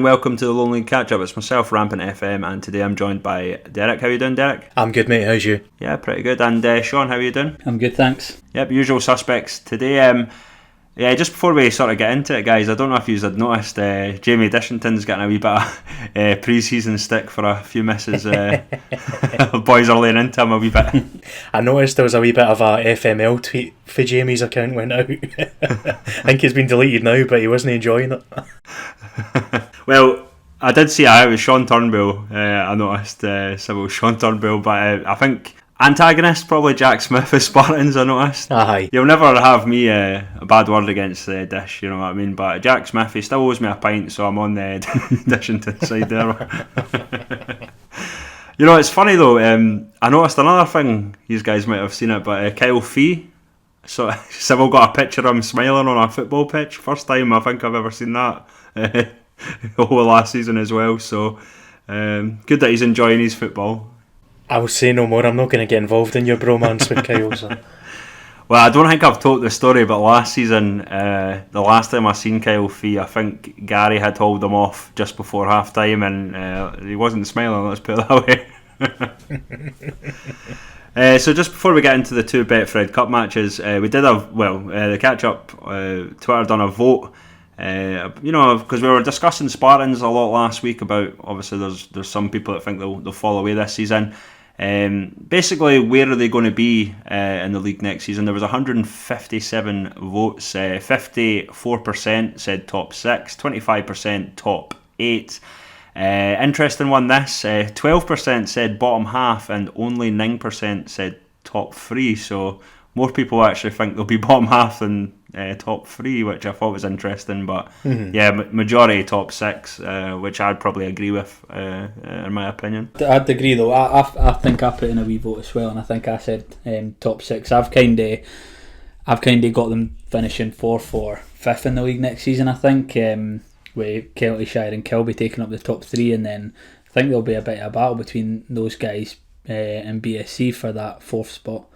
Welcome to the Lowland Catchup. It's myself, Rampant FM, and today I'm joined by Derek. How you doing, Derek? I'm good, mate. How's you? Yeah, pretty good. And Shaun, how you doing? I'm good, thanks. Yep, usual suspects. Today, just before we sort of get into it, guys, I don't know if you had noticed, Jamie Dishington's getting a wee bit of pre-season stick for a few misses. Boys are laying into him a wee bit. I noticed there was a wee bit of a FML tweet for Jamie's account went out. I think it's been deleted now, but he wasn't enjoying it. Well, I did see it was Shaun Turnbull. I noticed Sybil Shaun Turnbull, but I think antagonist probably Jack Smith as Spartans. I noticed. Aye. You'll never have me a bad word against Dish, you know what I mean. But Jack Smith, he still owes me a pint, so I'm on the Dishington side there. You know, it's funny though. I noticed another thing. You guys might have seen it, but Kelty. So Sybil got a picture of him smiling on a football pitch. First time I think I've ever seen that. Whole last season as well, so good that he's enjoying his football. I will say no more. I'm not going to get involved in your bromance with Kyle. So. Well, I don't think I've told the story, but last season, the last time I seen Kyle Fee, I think Gary had told him off just before half time, and he wasn't smiling, let's put it that way. So just before we get into the two Betfred Cup matches, we did have, the Catchup, Twitter done a vote. Because we were discussing Spartans a lot last week about, obviously there's some people that think they'll fall away this season. Basically, where are they going to be in the league next season? There was 157 votes. 54% said top 6, 25% top 8. Interesting one this, 12% said bottom half and only 9% said top 3. So more people actually think they'll be bottom half than top 3, which I thought was interesting. But yeah, majority top 6, which I'd probably agree with, in my opinion. I'd agree though. I think I put in a wee vote as well, and I think I said top 6. I've kind of got them finishing 4th or 5th in the league next season. I think with Kelty, Shire, and Kilby taking up the top 3, and then I think there'll be a bit of a battle between those guys and BSC for that 4th spot.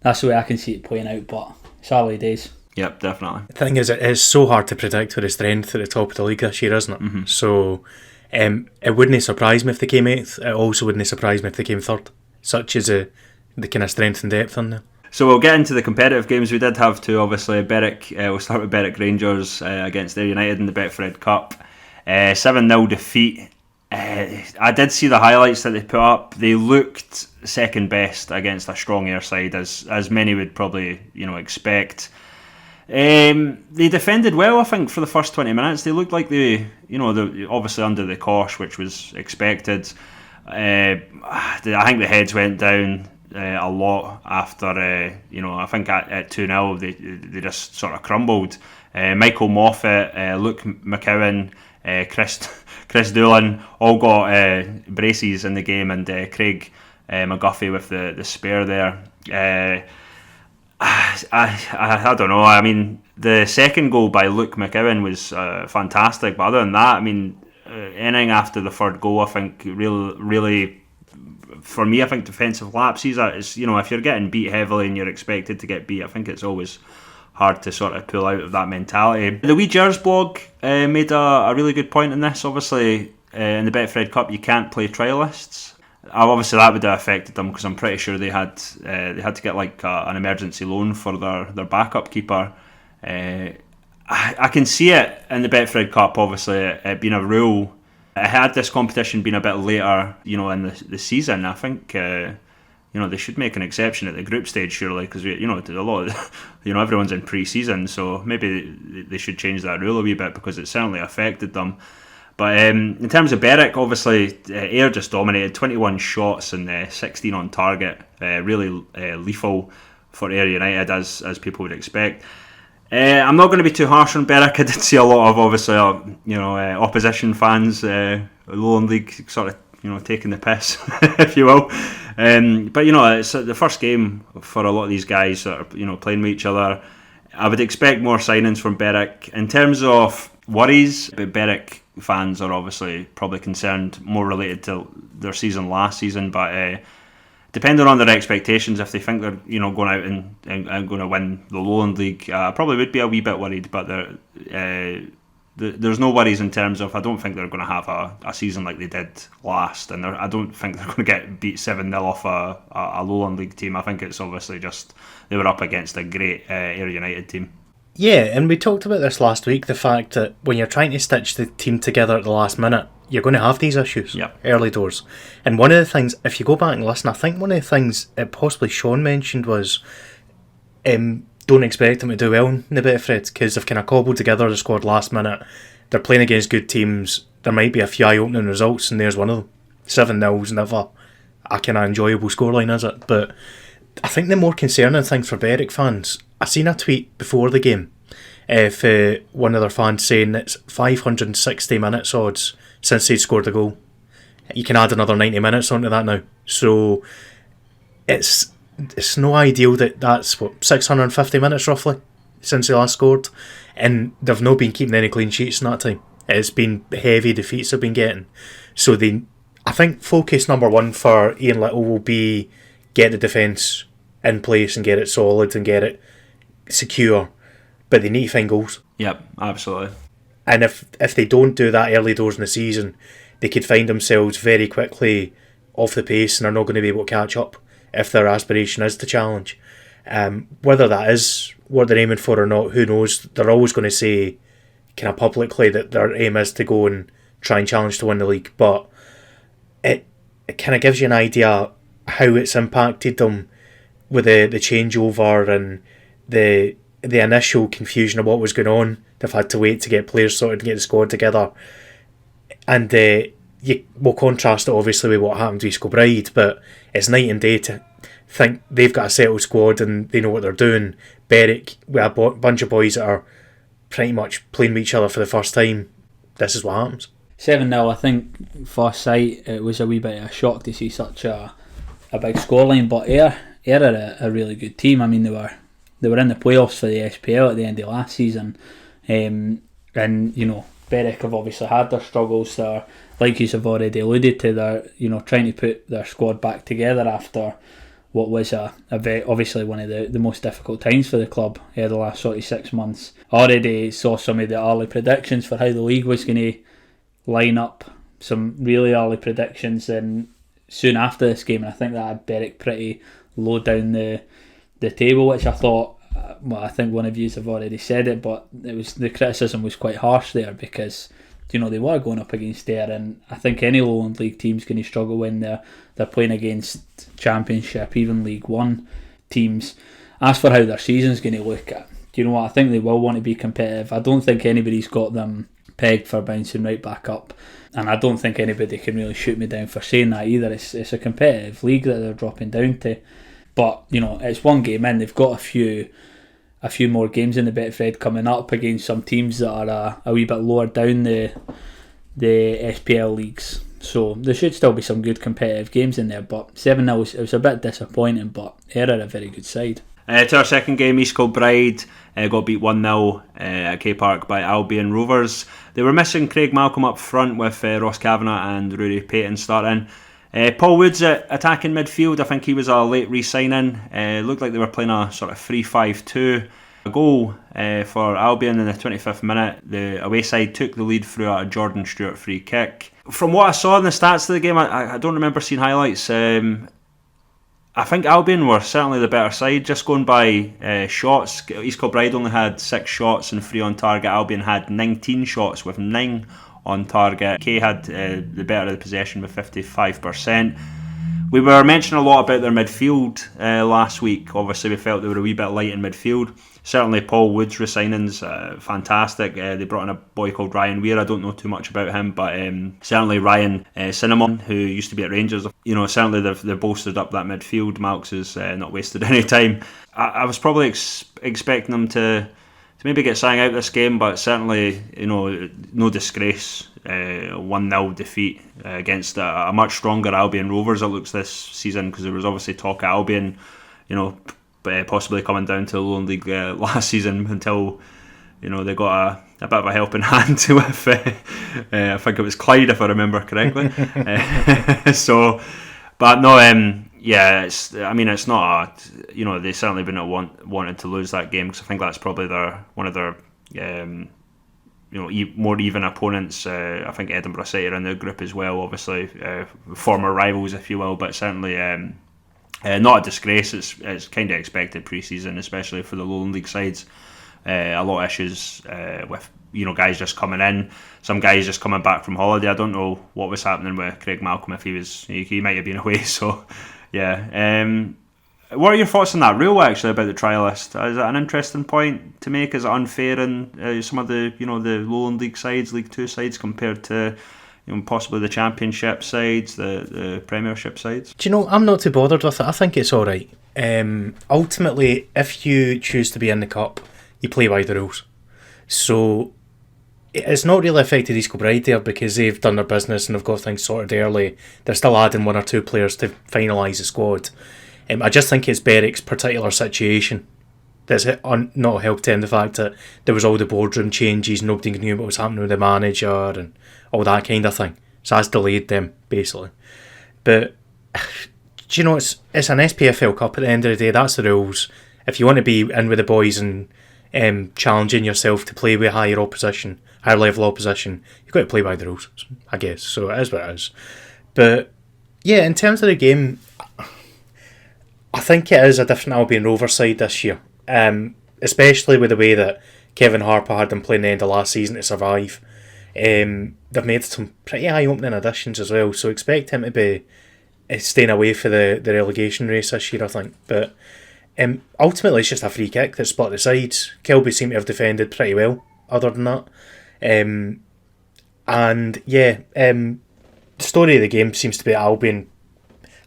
That's the way I can see it playing out, but it's early days. Yep, definitely. The thing is, it is so hard to predict with the strength at the top of the league this year, isn't it? Mm-hmm. So it wouldn't surprise me if they came 8th. It also wouldn't surprise me if they came 3rd. Such is the kind of strength and depth in there. So we'll get into the competitive games. We did have two, obviously. Berwick, we'll start with Berwick Rangers against Ayr United in the Betfred Cup. 7-0 defeat. I did see the highlights that they put up. They looked second best against a strong Ayr side, as many would probably expect. They defended well, I think, for the first 20 minutes. They looked like they obviously under the cosh, which was expected. I think the heads went down a lot after, I think at 2-0 they just sort of crumbled. Michael Moffat, Luke McCowan, Chris Doolan all got braces in the game, and Craig McGuffey with the spare there. I don't know. I mean, the second goal by Luke McCowan was fantastic, but other than that, I mean, anything after the third goal, I think really, for me, I think defensive lapses. If you're getting beat heavily and you're expected to get beat, I think it's always hard to sort of pull out of that mentality. The Wee Jers blog made a really good point in this. Obviously, in the Betfred Cup, you can't play trialists. Obviously, that would have affected them, because I'm pretty sure they had to get like an emergency loan for their backup keeper. I can see it in the Betfred Cup. Obviously, it being a rule. Had this competition been a bit later, in the season, I think they should make an exception at the group stage, surely, because a lot of everyone's in pre-season, so maybe they should change that rule a wee bit, because it certainly affected them. But in terms of Berwick, obviously Ayr just dominated, 21 shots and 16 on target, really lethal for Ayr United, as people would expect. I'm not going to be too harsh on Berwick. I did see a lot of, obviously, opposition fans, Lowland League sort of taking the piss, if you will. But it's the first game for a lot of these guys that are playing with each other. I would expect more signings from Berwick. In terms of worries, but Berwick fans are obviously probably concerned more related to their season last season, but depending on their expectations, if they think they're going out and going to win the Lowland League, I probably would be a wee bit worried. But there's no worries in terms of, I don't think they're going to have a season like they did last, and I don't think they're going to get beat 7-0 off a Lowland League team. I think it's obviously just they were up against a great Ayr United team. Yeah, and we talked about this last week, the fact that when you're trying to stitch the team together at the last minute, you're going to have these issues early doors. And one of the things, if you go back and listen, I think one of the things that possibly Shaun mentioned was don't expect them to do well in the Betfred, because they've kind of cobbled together the squad last minute. They're playing against good teams. There might be a few eye-opening results, and there's one of them. 7-0's never a kind of enjoyable scoreline, is it? But I think the more concerning thing for Berwick fans, I seen a tweet before the game for one of their fans saying it's 560 minutes odds since they'd scored a goal. You can add another 90 minutes onto that now. So it's no ideal that's 650 minutes roughly since they last scored, and they've not been keeping any clean sheets in that time. It's been heavy defeats they've been getting. So I think focus number one for Ian Little will be get the defence in place and get it solid and get it secure, but they need to find goals. Yep, absolutely. And if they don't do that early doors in the season, they could find themselves very quickly off the pace and are not going to be able to catch up if their aspiration is to challenge. Whether that is what they're aiming for or not, who knows. They're always going to say kind of publicly that their aim is to go and try and challenge to win the league, but it kind of gives you an idea how it's impacted them with the changeover and the initial confusion of what was going on. They've had to wait to get players sorted and get the squad together. And you will contrast it obviously with what happened to Kilbride, but it's night and day to think they've got a settled squad and they know what they're doing. Berwick, with a bunch of boys that are pretty much playing with each other for the first time, this is what happens. 7-0, I think, first sight, it was a wee bit of a shock to see such a big scoreline, but Ayr are a really good team. I mean, they were in the playoffs for the SPL at the end of last season, and you know, Berwick have obviously had their struggles. They're, like you have already alluded to, they're trying to put their squad back together after what was a very, obviously one of the most difficult times for the club the last sort of 6 months. I already saw some of the early predictions for how the league was going to line up, some really early predictions, and soon after this game, and I think that had Berwick pretty low down the table, which I thought, well, I think one of you have already said it, but the criticism was quite harsh there because, you know, they were going up against Ayr, and I think any Lowland League team's going to struggle when they're playing against Championship, even League One teams. As for how their season's going to look, do you know what, I think they will want to be competitive. I don't think anybody's got them pegged for bouncing right back up, and I don't think anybody can really shoot me down for saying that either. It's a competitive league that they're dropping down to, but you know, it's one game in. They've got a few more games in the Betfred coming up against some teams that are a wee bit lower down the SPL leagues, so there should still be some good competitive games in there. But 7-0, it was a bit disappointing, but Ayr are a very good side. To our second game, East Kilbride got beat 1-0 at K Park by Albion Rovers. They were missing Craig Malcolm up front with Ross Kavanagh and Rory Payton starting. Paul Woods attacking midfield. I think he was a late re-signing. Looked like they were playing a sort of 3-5-2. A goal for Albion in the 25th minute. The away side took the lead through a Jordan Stewart free kick. From what I saw in the stats of the game, I don't remember seeing highlights. I think Albion were certainly the better side, just going by shots. East Kilbride only had 6 shots and 3 on target. Albion had 19 shots with 9 on target. Kay had the better of the possession with 55%. We were mentioning a lot about their midfield last week. Obviously, we felt they were a wee bit light in midfield. Certainly, Paul Wood's re-signing's fantastic. They brought in a boy called Ryan Weir. I don't know too much about him, but certainly Ryan Cinnamon, who used to be at Rangers. You know, certainly they've bolstered up that midfield. Malks has not wasted any time. I was probably expecting them to maybe get something out of this game, but certainly, you know, no disgrace. 1-0 defeat against a much stronger Albion Rovers, it looks, this season, because there was obviously talk of Albion, you know, possibly coming down to the Lowland League last season until, you know, they got a bit of a helping hand with I think it was Clyde, if I remember correctly. But no, yeah, it's not you know, they certainly wouldn't have wanted to lose that game, because I think that's probably one of their more even opponents. I think Edinburgh City are in the group as well, obviously former rivals, if you will, but certainly not a disgrace. It's kind of expected pre-season, especially for the Lowland League sides. A lot of issues with guys just coming in, some guys just coming back from holiday. I don't know what was happening with Craig Malcolm, if he might have been away. So yeah. What are your thoughts on that rule, actually, about the trial list? Is it an interesting point to make? Is it unfair in some of the the Lowland League sides, League 2 sides, compared to possibly the Championship sides, the Premiership sides? Do you know, I'm not too bothered with it. I think it's alright. Ultimately, if you choose to be in the Cup, you play by the rules. So it's not really affected East Kilbride there, because they've done their business and they've got things sorted early. They're still adding 1 or 2 players to finalise the squad. I just think it's Berwick's particular situation that's not helped in the fact that there was all the boardroom changes, nobody knew what was happening with the manager and all that kind of thing. So that's delayed them, basically. But, do you know, it's an SPFL Cup at the end of the day. That's the rules. If you want to be in with the boys and challenging yourself to play with higher level opposition, you've got to play by the rules, I guess. So it is what it is. But, yeah, in terms of the game, I think it is a different Albion Rovers side this year, especially with the way that Kevin Harper had them playing the end of last season to survive. They've made some pretty eye-opening additions as well, so expect him to be staying away for the relegation race this year, I think. But ultimately, it's just a free kick that split the sides. Kelty seem to have defended pretty well, other than that. The story of the game seems to be Albion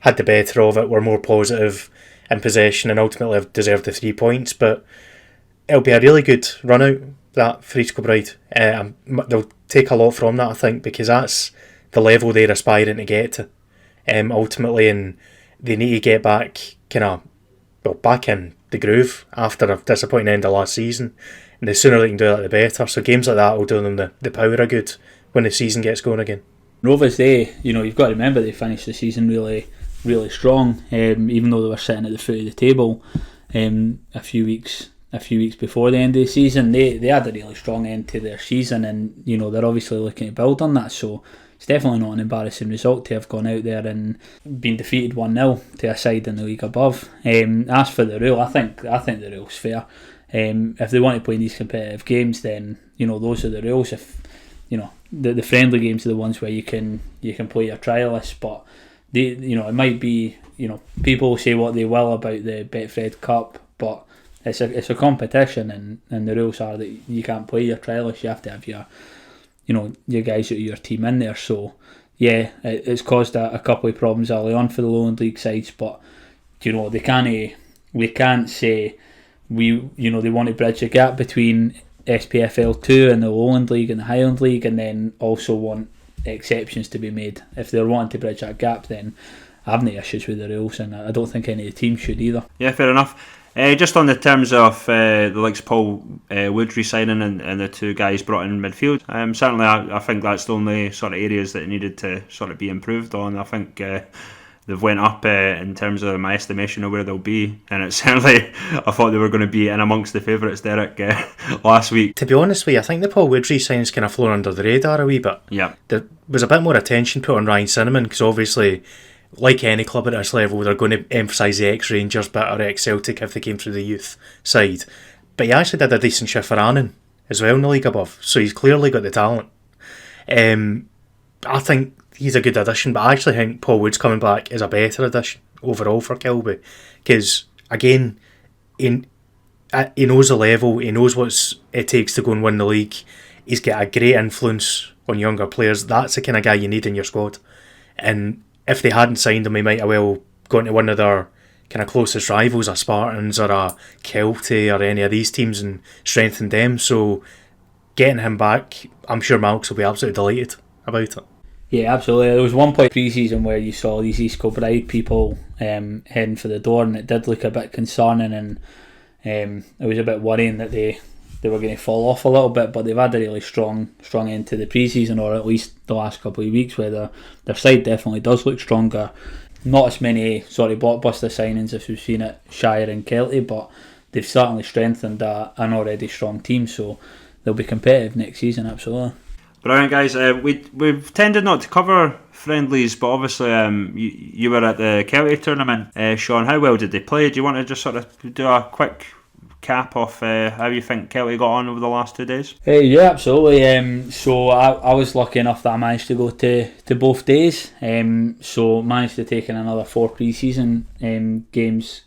had the better of it, were more positive in possession, and ultimately have deserved the 3 points. But it'll be a really good run out, that, for East Kilbride. They'll take a lot from that, I think, because that's the level they're aspiring to get to ultimately, and they need to get back back in the groove after a disappointing end of last season, and the sooner they can do that, the better. So games like that will do them the power of good when the season gets going again. Rovers, you've got to remember they finished the season really, really strong, even though they were sitting at the foot of the table a few weeks before the end of the season. They had a really strong end to their season, and they're obviously looking to build on that. So it's definitely not an embarrassing result to have gone out there and been defeated 1-0 to a side in the league above. As for the rule, I think the rule's fair. If they want to play these competitive games, then those are the rules. If the friendly games are the ones where you can play your trialists, but it might be, people say what they will about the Betfred Cup, but it's a competition, and the rules are that you can't play your trialists. You have to have your guys out of your team in there. So yeah, it's caused a couple of problems early on for the Lowland League sides, but we can't say they want to bridge the gap between SPFL 2 and the Lowland League and the Highland League, and then also want exceptions to be made. If they're wanting to bridge that gap, then I have no issues with the rules, and I don't think any of the teams should either. Yeah, fair enough. Just on the terms of the likes of Paul Wood resigning and the 2 guys brought in midfield, certainly I think that's the only sort of areas that needed to sort of be improved on. I think they've went up in terms of my estimation of where they'll be, and it's certainly, I thought they were going to be in amongst the favourites, Derek, last week. To be honest with you, I think the Paul Wood re-signing's kind of flown under the radar a wee bit. Yeah. There was a bit more attention put on Ryan Cinnamon, because obviously, like any club at this level, they're going to emphasise the ex-Rangers bit or ex-Celtic if they came through the youth side. But he actually did a decent shift for Annan as well in the league above, so he's clearly got the talent. I think he's a good addition, but I actually think Paul Wood's coming back is a better addition overall for Kilby, because again, he knows the level, he knows what it takes to go and win the league. He's got a great influence on younger players. That's the kind of guy you need in your squad, and if they hadn't signed him, he might have well gone to one of their kind of closest rivals, a Spartans or a Kelty or any of these teams, and strengthened them. So getting him back, I'm sure Malks will be absolutely delighted about it. Yeah, absolutely. There was one point pre-season where you saw these East Kilbride people heading for the door, and it did look a bit concerning, and it was a bit worrying that they were going to fall off a little bit, but they've had a really strong end to the pre-season, or at least the last couple of weeks, where their side definitely does look stronger. Not as many blockbuster signings as we've seen at Shire and Kelty, but they've certainly strengthened an already strong team. So they'll be competitive next season, absolutely. Brilliant, guys. We've tended not to cover friendlies, but obviously you were at the Kelty tournament. Shaun, how well did they play? Do you want to just sort of do a quick cap off how you think Kelty got on over the last 2 days? Yeah, absolutely. So I was lucky enough that I managed to go to both days. So managed to take in another 4 pre-season games,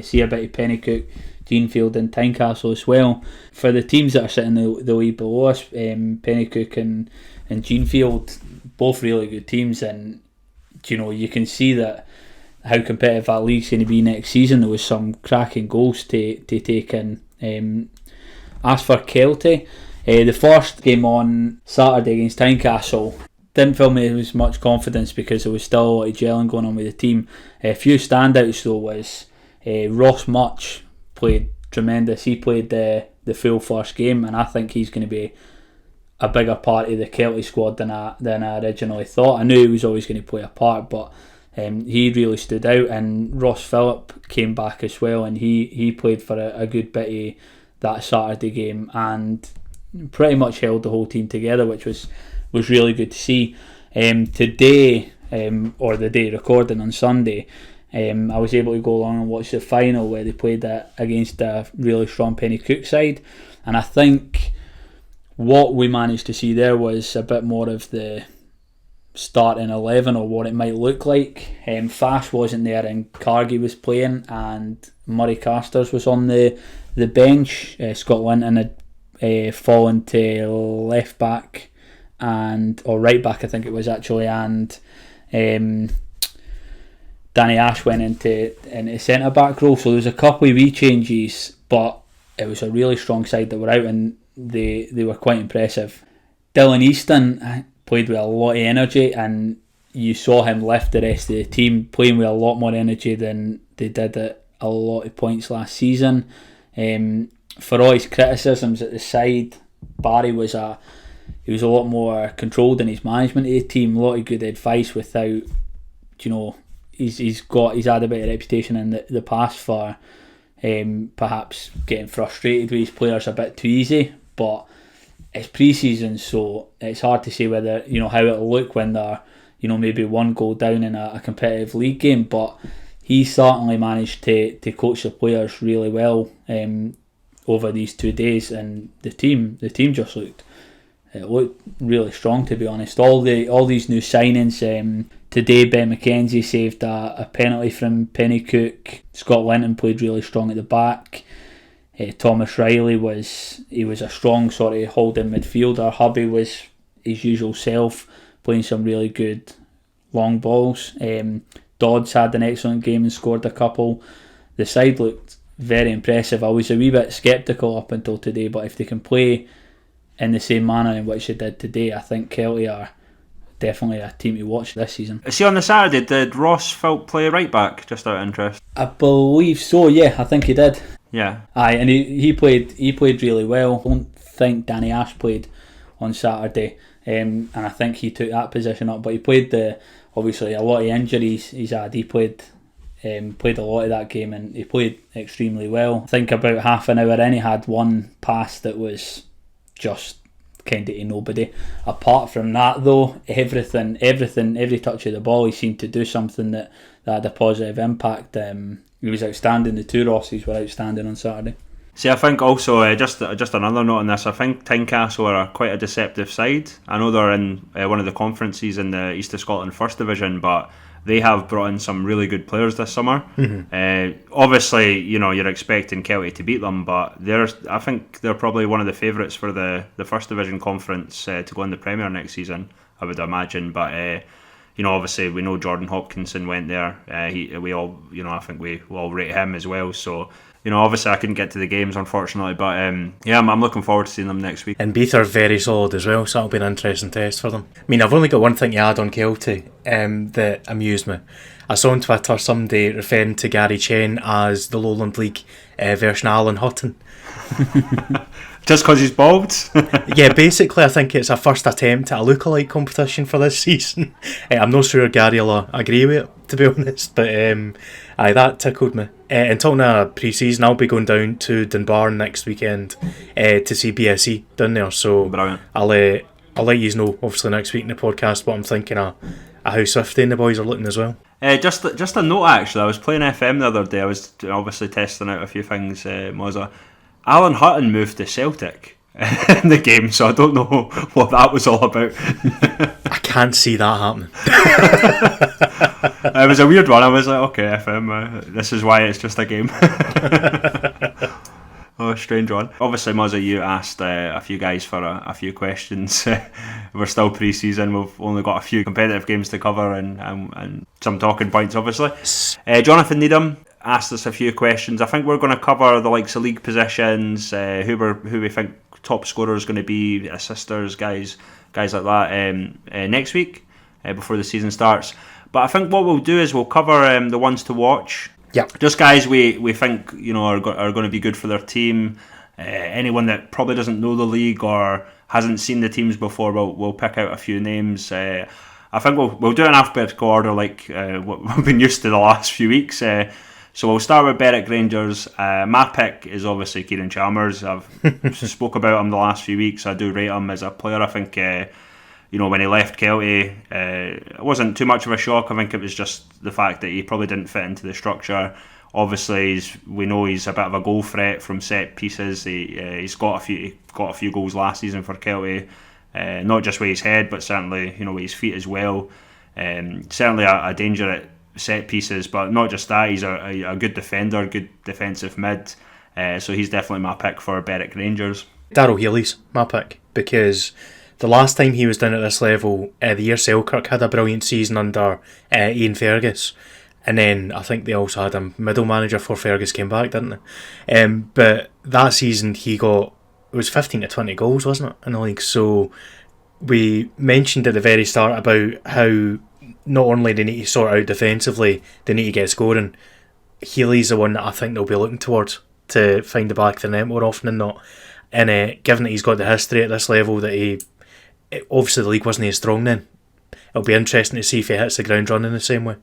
see a bit of Pennycook, Jeanfield and Tynecastle as well. For the teams that are sitting the way below us, Pennycook and Jeanfield, both really good teams, and you can see that how competitive that league's going to be next season. There was some cracking goals to take in. As for Kelty, the first game on Saturday against Tynecastle didn't fill me with much confidence because there was still a lot of gelling going on with the team. A few standouts though was Ross Much played tremendous. He played the full first game, and I think he's going to be a bigger part of the Kelty squad than I originally thought. I knew he was always going to play a part, but he really stood out. And Ross Phillip came back as well, and he played for a good bit of that Saturday game and pretty much held the whole team together, which was really good to see. Today, or the day recording on Sunday, I was able to go along and watch the final where they played against a really strong Pennycook side, and I think what we managed to see there was a bit more of the starting 11 or what it might look like. Fash wasn't there and Cargie was playing, and Murray Casters was on the bench. Scott Linton had fallen to left back or right back, I think it was actually, and Danny Ash went into centre back role. So there was a couple of wee changes, but it was a really strong side that were out, and they were quite impressive. Dylan Easton played with a lot of energy, and you saw him lift the rest of the team, playing with a lot more energy than they did at a lot of points last season. For all his criticisms at the side, Barry was a lot more controlled in his management of the team. A lot of good advice without, he's had a bit of reputation in the past for perhaps getting frustrated with his players a bit too easy, but it's pre-season, so it's hard to say whether how it'll look when they're maybe one goal down in a competitive league game. But he certainly managed to coach the players really well over these 2 days, and the team just looked really strong, to be honest. All these new signings. Today Ben McKenzie saved a penalty from Pennycook. Scott Linton played really strong at the back. Thomas Riley was a strong sort of holding midfielder. Hubby was his usual self, playing some really good long balls. Dodds had an excellent game and scored a couple. The side looked very impressive. I was a wee bit sceptical up until today, but if they can play in the same manner in which they did today, I think Kelty are definitely a team to watch this season. See, on the Saturday, did Ross Phillip play right back, just out of interest? I believe so, yeah, I think he did. Yeah. Aye, and he played really well. I don't think Danny Ash played on Saturday, and I think he took that position up, but he played obviously a lot of injuries he's had. He played a lot of that game, and he played extremely well. I think about half an hour in, he had one pass that was just kind of to nobody. Apart from that though, every touch of the ball, he seemed to do something that had a positive impact. He was outstanding. The two Rosses were outstanding on Saturday. See, I think also, just another note on this, I think Tynecastle are quite a deceptive side. I know they're in one of the conferences in the East of Scotland First Division, but they have brought in some really good players this summer. Mm-hmm. Obviously, you're expecting Kelty to beat them, but I think they're probably one of the favourites for the First Division conference to go in the Premier next season, I would imagine. But obviously we know Jordan Hopkinson went there. I think we all rate him as well. So obviously I couldn't get to the games, unfortunately, but I'm looking forward to seeing them next week. And Beath are very solid as well, so that'll be an interesting test for them. I mean, I've only got one thing to add on Kelty that amused me. I saw on Twitter somebody referring to Gary Chen as the Lowland League version of Alan Hutton. Just because he's bald? Yeah, basically I think it's a first attempt at a lookalike competition for this season. I'm not sure Gary will agree with it, to be honest. But aye, that tickled me. And talking of pre-season, I'll be going down to Dunbar next weekend to see BSE down there. So brilliant. I'll let you know, obviously, next week in the podcast what I'm thinking of how Swifty and the boys are looking as well. Just a note, actually. I was playing FM the other day. I was obviously testing out a few things. Alan Hutton moved to Celtic in the game, so I don't know what that was all about. I can't see that happening. It was a weird one. I was like, okay, FM, this is why it's just a game. Oh, strange one. Obviously, Muzza, you asked a few guys for a few questions. We're still pre-season. We've only got a few competitive games to cover and some talking points, obviously. Jonathan Needham asked us a few questions. I think we're going to cover the likes of league positions, who we think top scorer is going to be, assisters, guys like that next week before the season starts. But I think what we'll do is we'll cover the ones to watch. Yeah, just guys we think are going to be good for their team. Anyone that probably doesn't know the league or hasn't seen the teams before, we'll pick out a few names. I think we'll do an alphabetical order like what we've been used to the last few weeks. So we'll start with Berwick Rangers. My pick is obviously Kieran Chalmers. I've spoke about him the last few weeks. I do rate him as a player. I think when he left Kelty, it wasn't too much of a shock. I think it was just the fact that he probably didn't fit into the structure. Obviously, we know he's a bit of a goal threat from set pieces. He's got a few goals last season for Kelty, not just with his head, but certainly with his feet as well. Certainly a danger at set pieces, but not just that. He's a good defender, good defensive mid. So he's definitely my pick for Berwick Rangers. Darryl Healy's my pick because the last time he was down at this level, the year Selkirk had a brilliant season under Ian Fergus, and then I think they also had a middle manager before Fergus came back, didn't they? But that season it was 15 to 20 goals, wasn't it, in the league? So we mentioned at the very start about how not only they need to sort out defensively, they need to get scoring. Healy's the one that I think they'll be looking towards to find the back of the net more often than not. And given that he's got the history at this level, that obviously the league wasn't as strong then, it'll be interesting to see if he hits the ground running the same way.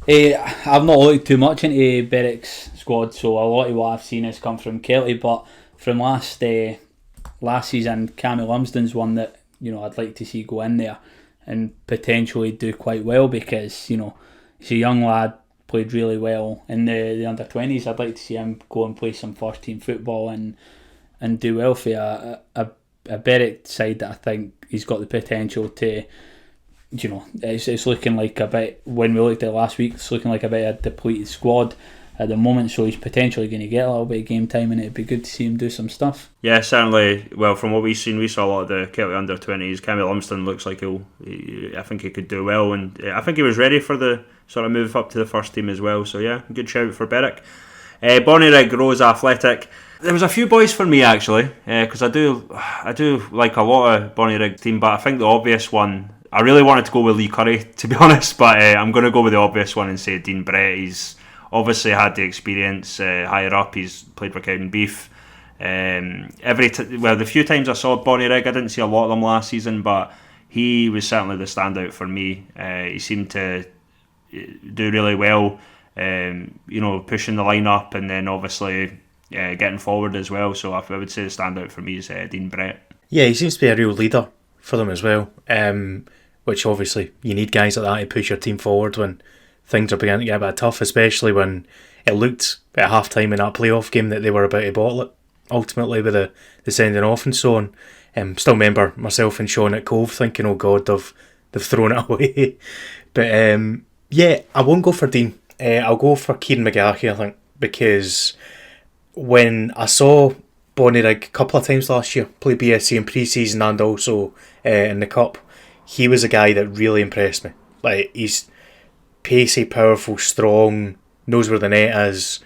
I've not looked too much into Berwick's squad, so a lot of what I've seen has come from Kelty, but from last season, Cammy Lumsden's one that I'd like to see go in there and potentially do quite well, because he's a young lad, played really well in the under-20s. I'd like to see him go and play some first team football and do well for a Berwick side that I think he's got the potential to. It's looking like a bit, when we looked at last week, it's looking like a bit of a depleted squad at the moment, so he's potentially going to get a little bit of game time, and it'd be good to see him do some stuff. Yeah, certainly. Well, from what we've seen, we saw a lot of the Kelty under-20s. Cammy Lumsden looks like I think he could do well, and I think he was ready for the sort of move up to the first team as well. So yeah, good shout for Berwick. Bonnyrigg Rose Athletic. There was a few boys for me actually, because I do like a lot of Bonnyrigg team, but I think the obvious one, I really wanted to go with Lee Curry, to be honest, but I'm going to go with the obvious one and say Dean Brett. He's obviously had the experience higher up. He's played for Cowden Beef. The few times I saw Bonnyrigg, I didn't see a lot of them last season, but he was certainly the standout for me. He seemed to do really well, pushing the line up, and then obviously getting forward as well. So I would say the standout for me is Dean Brett. Yeah, he seems to be a real leader for them as well, which obviously you need guys like that to push your team forward when things are beginning to get a bit tough, especially when it looked at half time in that playoff game that they were about to bottle it ultimately with the sending off and so on. Still remember myself and Shaun at Cove thinking, oh god, they've thrown it away. But I won't go for Dean. I'll go for Kieran McGahey, I think, because when I saw Bonnyrigg a couple of times last year play BSC in pre-season and also in the Cup, he was a guy that really impressed me. Like, he's pacey, powerful, strong, knows where the net is.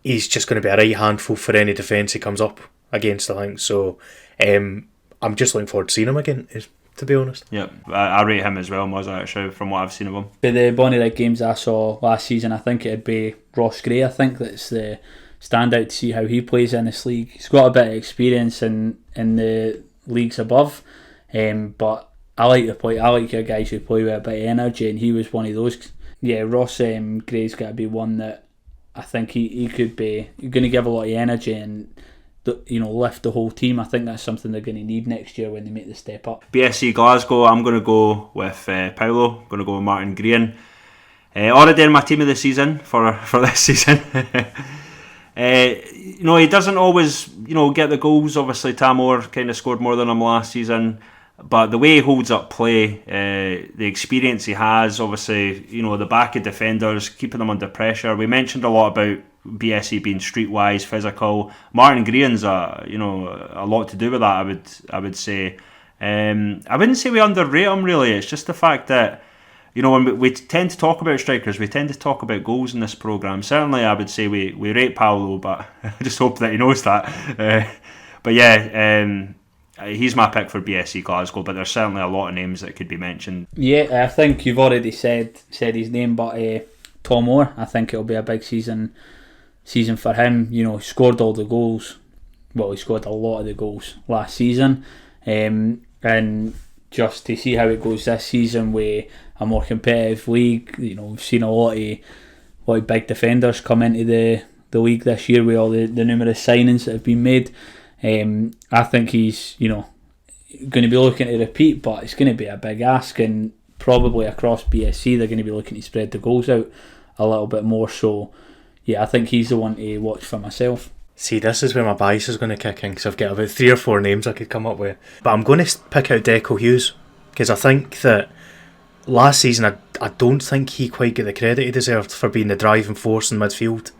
He's just going to be a right handful for any defence he comes up against, I think. So I'm just looking forward to seeing him again, to be honest. Yeah, I rate him as well, Moz, actually, from what I've seen of him. By the Bonnyrigg games I saw last season, I think it'd be Ross Gray. I think that's the standout to see how he plays in this league. He's got a bit of experience in the leagues above, but I like your guys who play with a bit of energy, and he was one of those Ross Gray's got to be one that I think he could be going to give a lot of energy and lift the whole team. I think that's something they're going to need next year when they make the step up. BSC Glasgow, I'm going to go with Paolo. I'm going to go with Martin Green. Already in my team of the season for this season. He doesn't always get the goals. Obviously Tamor kind of scored more than him last season, but the way he holds up play, the experience he has, obviously the back of defenders, keeping them under pressure. We mentioned a lot about BSC being streetwise, physical. Martin Green's a lot to do with that. I would say. I wouldn't say we underrate him really. It's just the fact that when we tend to talk about strikers, we tend to talk about goals in this programme. Certainly, I would say we rate Paolo, but I just hope that he knows that. He's my pick for BSC Glasgow, but there's certainly a lot of names that could be mentioned. Yeah, I think you've already said his name, but Tom Moore, I think it'll be a big season for him. He scored all the goals. Well, he scored a lot of the goals last season, and just to see how it goes this season with a more competitive league. We've seen a lot of big defenders come into the league this year with all the numerous signings that have been made. I think he's going to be looking to repeat, but it's going to be a big ask, and probably across BSC they're going to be looking to spread the goals out a little bit more. So yeah, I think he's the one to watch for myself. See, this is where my bias is going to kick in, because I've got about 3 or 4 names I could come up with. But I'm going to pick out Deco Hughes, because I think that last season I don't think he quite got the credit he deserved for being the driving force in midfield.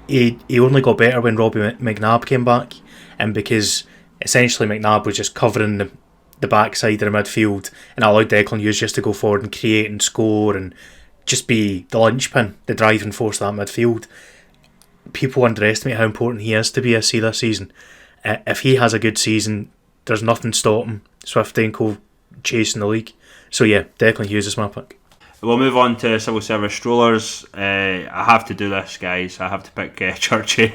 He only got better when Robbie McNabb came back, and because essentially McNabb was just covering the backside of the midfield and allowed Declan Hughes just to go forward and create and score and just be the linchpin, the driving force of that midfield. People underestimate how important he is to BSC this season. If he has a good season, there's nothing stopping Swifty and Co chasing the league. So yeah, Declan Hughes is my pick. We'll move on to civil service strollers. I have to do this, guys. I have to pick Churchy.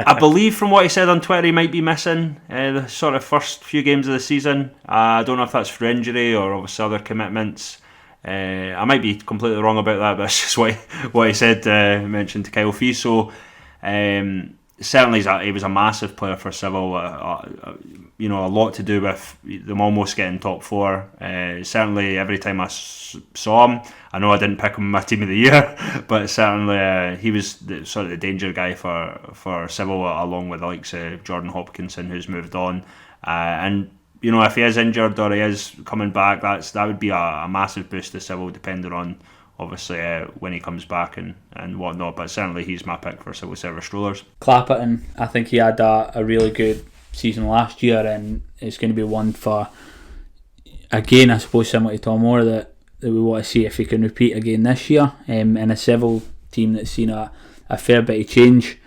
I believe from what he said on Twitter, he might be missing the sort of first few games of the season. I don't know if that's for injury or obviously other commitments. I might be completely wrong about that, but it's just what he said, mentioned to Kyle Fee. So certainly he was a massive player for Civil. A lot to do with them almost getting top 4. Certainly every time I saw him, I know I didn't pick him in my team of the year, but certainly he was sort of the danger guy for Civil, along with the likes of Jordan Hopkinson, who's moved on. And if he is injured or he is coming back, that would be a massive boost to Civil, depending on obviously when he comes back and whatnot. But certainly he's my pick for civil service strollers. Clapperton, I think he had a really good season last year, and it's going to be one for, again, I suppose similar to Tom Moore, that we want to see if he can repeat again this year, in a Civil team that's seen a fair bit of change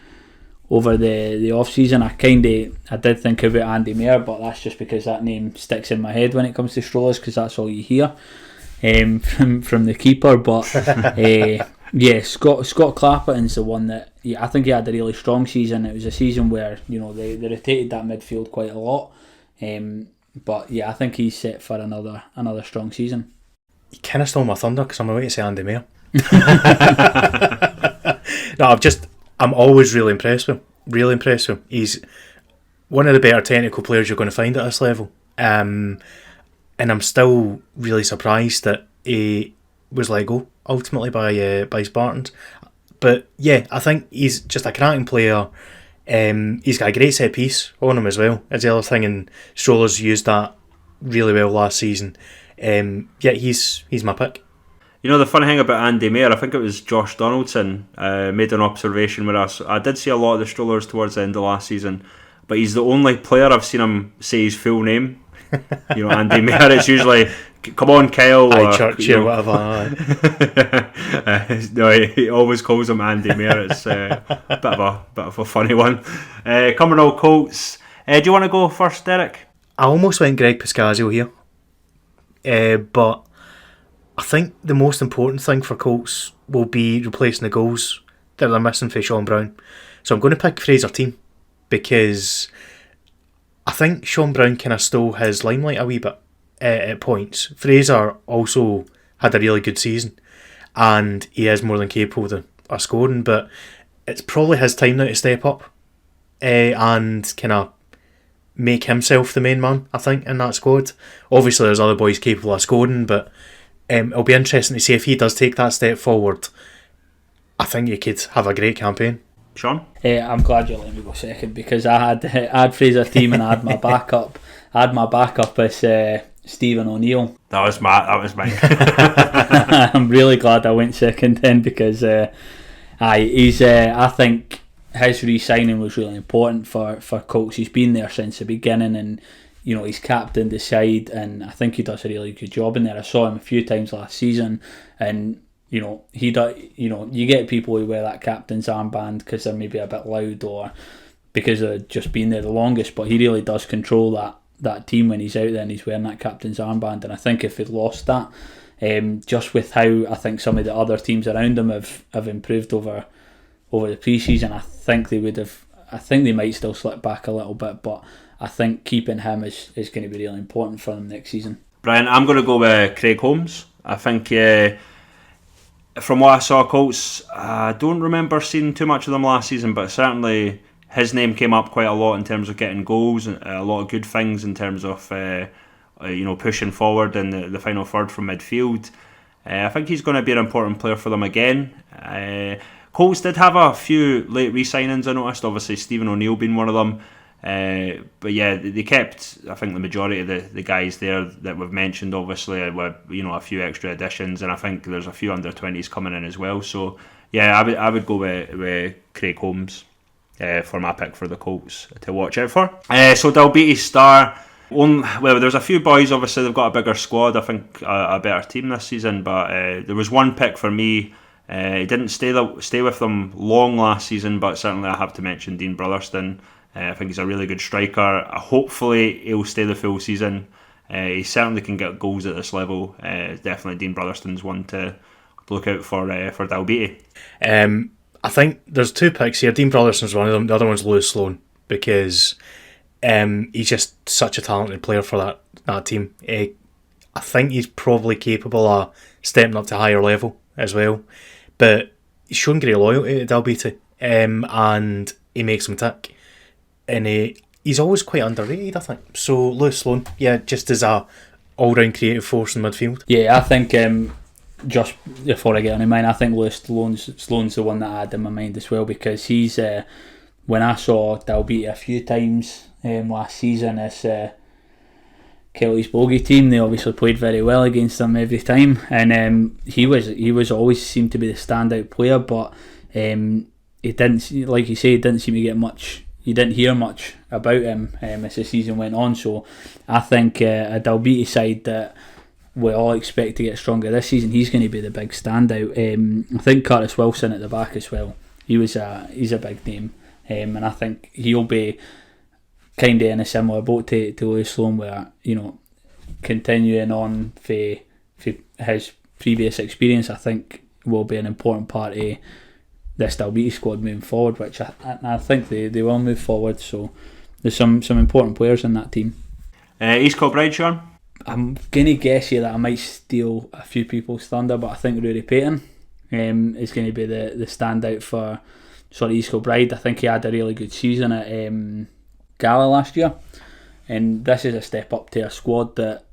over the off season. I did think about Andy Mayer, but that's just because that name sticks in my head when it comes to strollers, because that's all you hear from the keeper. But Scott Clapperton's the one that I think he had a really strong season. It was a season where they rotated that midfield quite a lot. But yeah, I think he's set for another strong season. You kind of stole my thunder, because I'm waiting to say Andy Mayer. No, I'm always really impressed with him. He's one of the better technical players you're going to find at this level. And I'm still really surprised that he was let go ultimately by Spartans. But yeah, I think he's just a cracking player. He's got a great set piece on him as well. That's the other thing, and Strollers used that really well last season. Yeah, he's my pick. The funny thing about Andy Mayer, I think it was Josh Donaldson made an observation with us. I did see a lot of the strollers towards the end of last season, but he's the only player I've seen him say his full name. Andy Mayer, it's usually, come on Kyle, or Churchy or whatever. No, he always calls him Andy Mayer. It's a bit of a funny one. Cumbernauld Colts. Do you want to go first, Derek? I almost went Greg Piscazio here, but I think the most important thing for Colts will be replacing the goals that they're missing for Sean Brown. So I'm going to pick Fraser Team, because I think Sean Brown kind of stole his limelight a wee bit at points. Fraser also had a really good season, and he is more than capable of scoring, but it's probably his time now to step up and kind of make himself the main man, I think, in that squad. Obviously there's other boys capable of scoring, but it'll be interesting to see if he does take that step forward. I think he could have a great campaign. Shaun? I'm glad you let me go second, because I had Fraser's team and I had my backup. I had my backup as Stephen O'Neill. That was mine. I'm really glad I went second then, because he's I think his re-signing was really important for Colts. He's been there since the beginning, and he's captained the side, and I think he does a really good job in there. I saw him a few times last season, and he does. You get people who wear that captain's armband because they're maybe a bit loud or because they've just been there the longest, but he really does control that team when he's out there and he's wearing that captain's armband. And I think if he'd lost that, just with how I think some of the other teams around him have improved over the pre-season, I think they might still slip back a little bit, but I think keeping him is going to be really important for them next season. Brian, I'm going to go with Craig Holmes. I think from what I saw Colts, I don't remember seeing too much of them last season, but certainly his name came up quite a lot in terms of getting goals, and a lot of good things in terms of pushing forward in the final third from midfield. I think he's going to be an important player for them again. Colts did have a few late re-signings, I noticed, obviously Stephen O'Neill being one of them. But yeah, they kept, I think, the majority of the guys there that we've mentioned, obviously, with a few extra additions, and I think there's a few under-20s coming in as well. So yeah, I would go with Craig Holmes for my pick for the Colts to watch out for. So Dalbeattie star. There's a few boys, obviously they've got a bigger squad, I think a better team this season, but there was one pick for me. He didn't stay with them long last season, but certainly I have to mention Dean Brotherston. I think he's a really good striker. Hopefully he'll stay the full season. He certainly can get goals at this level. Definitely Dean Brotherston's one to look out for Dalbeattie. I think there's two picks here. Dean Brotherston's one of them. The other one's Lewis Sloan, because he's just such a talented player for that team. I think he's probably capable of stepping up to a higher level as well. But he's shown great loyalty to Dalbeattie, and he makes them tick. And he's always quite underrated, I think. So Lewis Sloan, just as a all-round creative force in midfield. Yeah, I think just before I get on in mind, I think Lewis Sloan's the one that I had in my mind as well, because he's when I saw Dalbeattie a few times last season as Kelty's bogey team, they obviously played very well against them every time, and he was always seemed to be the standout player, but he didn't, like you say, he didn't seem to get much. You didn't hear much about him as the season went on, so I think a Dalbeattie side that we all expect to get stronger this season, he's going to be the big standout. I think Curtis Wilson at the back as well. He's a big name, and I think he'll be kind of in a similar boat to Lewis Sloan, where continuing on for his previous experience, I think will be an important part of this Dalbeattie squad moving forward, which I think they will move forward. So there's some important players in that team. East Kilbride, Shaun? I'm going to guess here that I might steal a few people's thunder, but I think Rory Payton is going to be the standout for East Kilbride. I think he had a really good season at Gala last year, and this is a step up to a squad that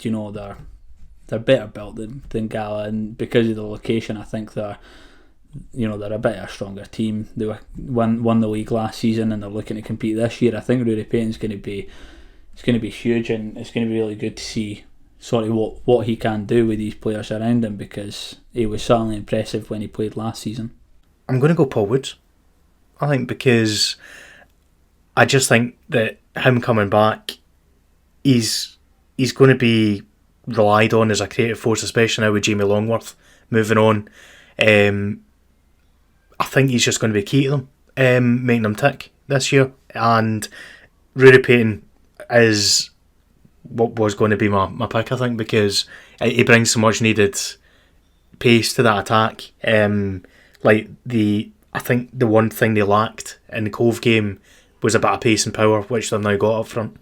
they're better built than Gala, and because of the location, I think they're a better, stronger team. They won the league last season, and they're looking to compete this year. I think Rory Payton's going to be huge, and it's going to be really good to see what he can do with these players around him, because he was certainly impressive when he played last season. I'm going to go Paul Woods, I think, because I just think that him coming back, he's going to be relied on as a creative force, especially now with Jamie Longworth moving on. I think he's just going to be key to them, making them tick this year. And Rory Payton is what was going to be my pick, I think, because he brings so much needed pace to that attack. I think the one thing they lacked in the Cove game was a bit of pace and power, which they've now got up front.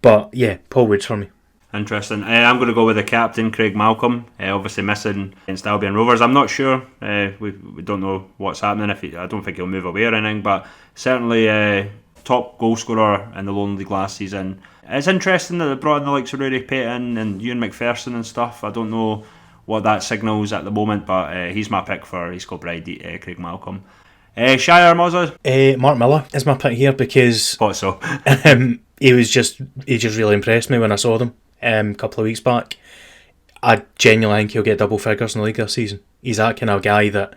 But yeah, Paul Woods for me. Interesting. I'm going to go with the captain, Craig Malcolm. Obviously missing against Albion Rovers. I'm not sure. We don't know what's happening. I don't think he'll move away or anything, but certainly top goal scorer in the Lowland League last season. It's interesting that they brought in the likes of Rory Payton and Ewan McPherson and stuff. I don't know what that signals at the moment, but he's my pick for East Kilbride, Craig Malcolm. Shire, Mozza? Mark Miller is my pick here because thought so. he just really impressed me when I saw them a couple of weeks back. I genuinely think he'll get double figures in the league this season. He's that kind of guy that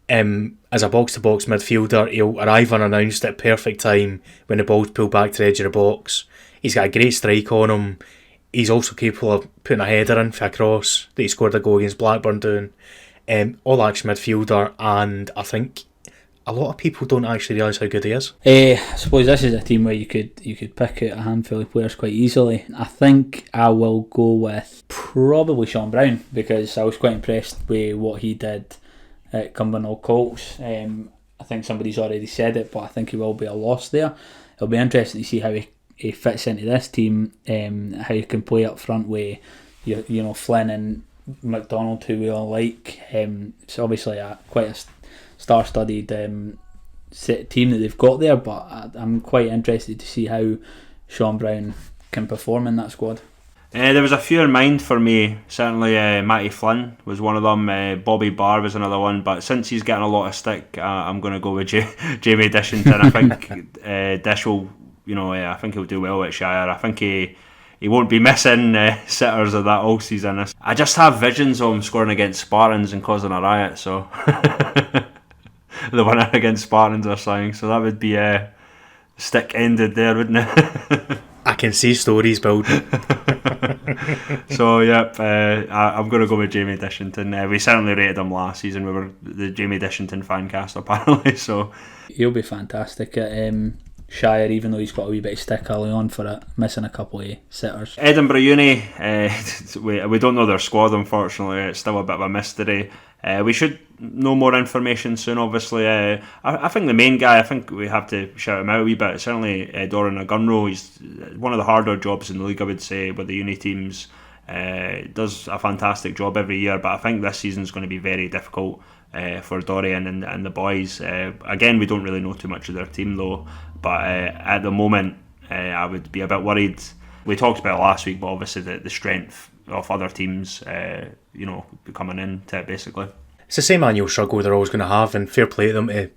as a box-to-box midfielder, he'll arrive unannounced at perfect time when the ball's pulled back to the edge of the box. He's got a great strike on him. He's also capable of putting a header in for a cross that he scored a goal against Blackburn doing. All-action midfielder, and I think a lot of people don't actually realise how good he is. I suppose this is a team where you could pick out a handful of players quite easily. I think I will go with probably Shaun Brown, because I was quite impressed with what he did at Cumbernauld Colts. I think somebody's already said it, but I think he will be a loss there. It'll be interesting to see how he fits into this team, how he can play up front with Flynn and McDonald, who we all like. It's obviously quite a star-studded team that they've got there, but I'm quite interested to see how Shaun Brown can perform in that squad. There was a few in mind for me. Certainly Matty Flynn was one of them. Bobby Barr was another one, but since he's getting a lot of stick, I'm going to go with Jamie Dishington. I think Dish will, I think he'll do well at Shire. I think he won't be missing sitters of that all season. I just have visions of him scoring against Spartans and causing a riot, so the winner against Spartans or something, so that would be stick ended there, wouldn't it? I can see stories building. So yep, I'm going to go with Jamie Dishington. We certainly rated him last season. We were the Jamie Dishington fan cast apparently, so he'll be fantastic at Shire, even though he's got a wee bit of stick early on for it, missing a couple of sitters. Edinburgh Uni, we don't know their squad, unfortunately. It's still a bit of a mystery. We should know more information soon, obviously. I think the main guy, I think we have to shout him out a wee bit. Certainly Doran Agunro. He's one of the harder jobs in the league, I would say, with the uni teams. Does a fantastic job every year, but I think this season's going to be very difficult for Dorian and the boys. Again, we don't really know too much of their team though, but at the moment I would be a bit worried. We talked about it last week, but obviously the strength of other teams coming into it, basically. It's the same annual struggle they're always going to have, and fair play to them to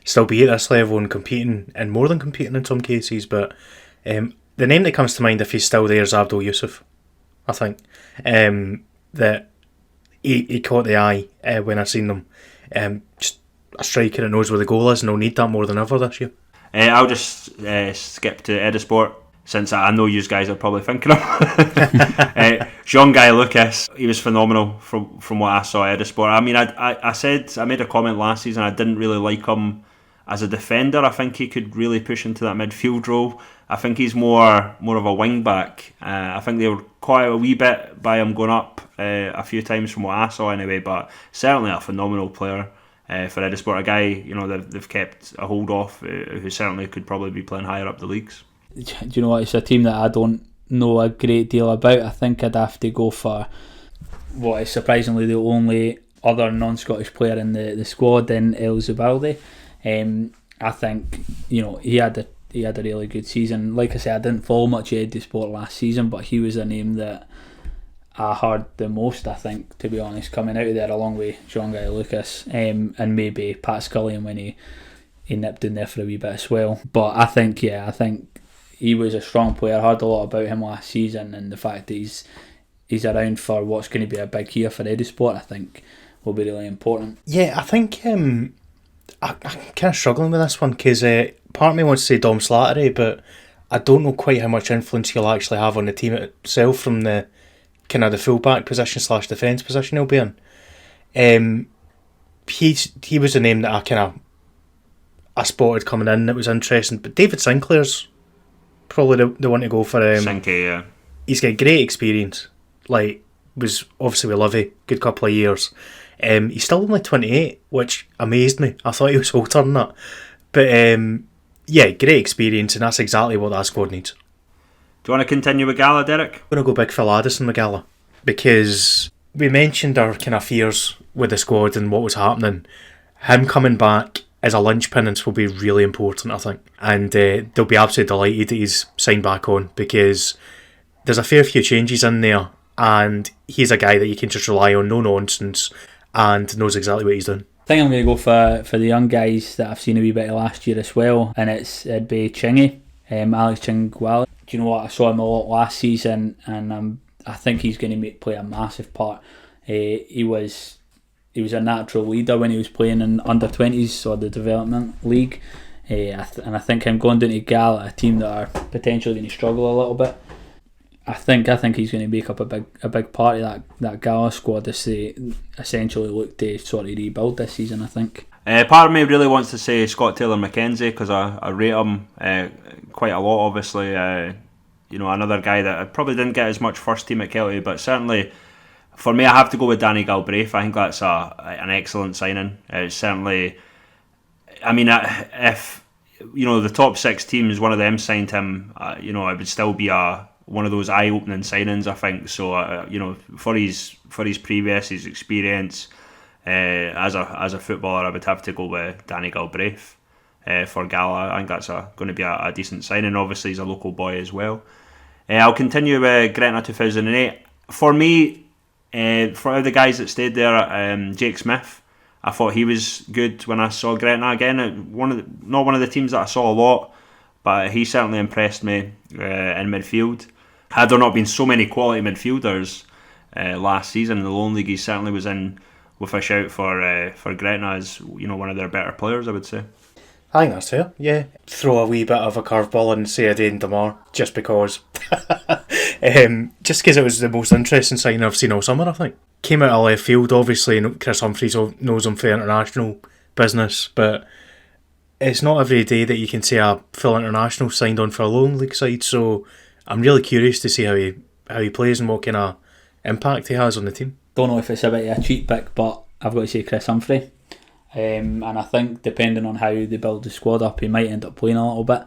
still be at this level and competing, and more than competing in some cases. But the name that comes to mind, if he's still there, is Abdul Yusuf. I think that he caught the eye when I seen them. Just a striker that knows where the goal is, and they'll need that more than ever this year. I'll just skip to Edisport, since I know you guys are probably thinking of. Jean-Guy Lucas, he was phenomenal from what I saw at Edisport. I mean, I made a comment last season, I didn't really like him as a defender. I think he could really push into that midfield role. I think he's more of a wing back. I think they were quite a wee bit by him going up a few times from what I saw anyway, but certainly a phenomenal player for Edisport, a guy they've kept a hold of, who certainly could probably be playing higher up the leagues. Do you know what? It's a team that I don't know a great deal about. I think I'd have to go for what is surprisingly the only other non-Scottish player in the squad, in El Zubaldi. I think he had a really good season. Like I said, I didn't follow much of Edisport last season, but he was a name that I heard the most, I think, to be honest, coming out of there, along with Jean-Guy Lucas and maybe Pat Scullion when he nipped in there for a wee bit as well. But I think he was a strong player. I heard a lot about him last season, and the fact that he's around for what's going to be a big year for Edisport, I think, will be really important. Yeah, I think I'm kind of struggling with this one, because part of me wants to say Dom Slattery, but I don't know quite how much influence he'll actually have on the team itself from the kind of the full-back position / defence position he'll be in. He was a name that I spotted coming in that was interesting, but David Sinclair's probably the one to go for. Sinky, yeah. He's got great experience. Was obviously with Livy, good couple of years. He's still only 28, which amazed me. I thought he was older than that. But great experience, and that's exactly what that squad needs. Do you want to continue with Gala, Derek? I'm going to go big Phil Addison with Gala, because we mentioned our kind of fears with the squad and what was happening. Him coming back as a linchpin will be really important, I think. And they'll be absolutely delighted that he's signed back on, because there's a fair few changes in there, and he's a guy that you can just rely on, no nonsense, and knows exactly what he's doing. I think I'm going to go for the young guys that I've seen a wee bit of last year as well, and it'd be Chingy, Alex Chingwala. Do you know what? I saw him a lot last season, and I think he's going to play a massive part. He was a natural leader when he was playing in under-20s or the development league, and I think him going down to Gala, a team that are potentially going to struggle a little bit, I think he's going to make up a big part of that Gala squad as they essentially look to sort of rebuild this season, I think. Part of me really wants to say Scott Taylor-Mackenzie, because I rate him quite a lot, obviously. Another guy that probably didn't get as much first team at Kelty, but certainly for me I have to go with Danny Galbraith. I think that's an excellent signing. Certainly, I mean, if the top 6 teams, one of them signed him, it would still be one of those eye-opening signings, I think. So for his previous, his experience as a footballer, I would have to go with Danny Galbraith for Gala. I think that's going to be a decent signing. Obviously, he's a local boy as well. I'll continue with Gretna 2008. For me, for the guys that stayed there, Jake Smith, I thought he was good when I saw Gretna again. Not one of the teams that I saw a lot, but he certainly impressed me in midfield. Had there not been so many quality midfielders last season in the Lowland League, he certainly was in with a shout for Gretna as one of their better players, I would say. I think that's fair, yeah. Throw a wee bit of a curveball and say Aden Damar, just because. Just because it was the most interesting signing I've seen all summer, I think. Came out of left field, obviously, and Chris Humphries knows him for international business, but it's not every day that you can see a full international signed on for a Lowland League side, so I'm really curious to see how he plays and what kind of impact he has on the team. Don't know if it's a bit of a cheat pick, but I've got to say Chris Humphrey. And I think depending on how they build the squad up, he might end up playing a little bit.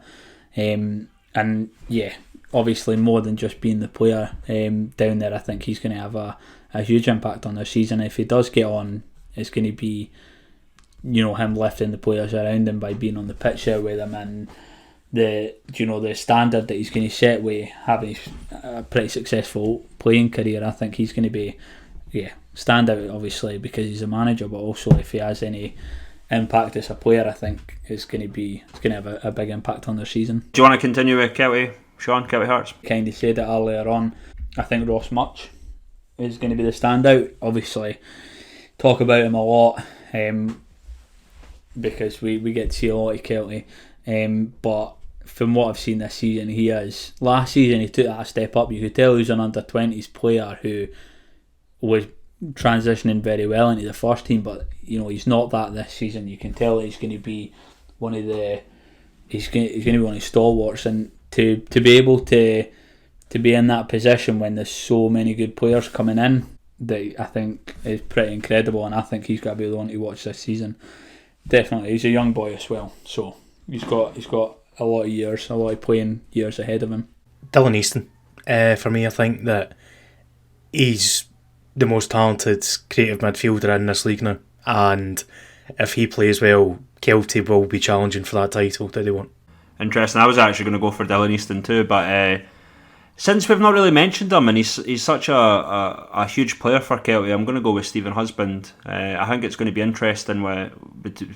And yeah, obviously more than just being the player down there, I think he's going to have a huge impact on their season. If he does get on, it's going to be him lifting the players around him by being on the pitch there with him, and the standard that he's going to set with having a pretty successful playing career. I think he's going to be stand out, obviously, because he's a manager, but also if he has any impact as a player, I think it's going to have a big impact on their season. Do you want to continue with Kelty, Shaun, Kelty Hearts? Kind of said it earlier on. I think Ross Much is going to be the standout. Obviously, talk about him a lot because we get to see a lot of Kelty. But from what I've seen this season, last season he took that step up. You could tell he was an under-20s player who was transitioning very well into the first team, but he's not that this season. You can tell he's going to be one of the stalwarts, and to be able to be in that position when there's so many good players coming in, that I think is pretty incredible, and I think he's got to be the one to watch this season. Definitely, he's a young boy as well, so he's got a lot of playing years ahead of him. Dylan Easton, for me, I think that he's the most talented creative midfielder in this league now, and if he plays well, Kelty will be challenging for that title that they want. Interesting. I was actually going to go for Dylan Easton too, but since we've not really mentioned him, and he's such a huge player for Kelty, I'm going to go with Stephen Husband. I think it's going to be interesting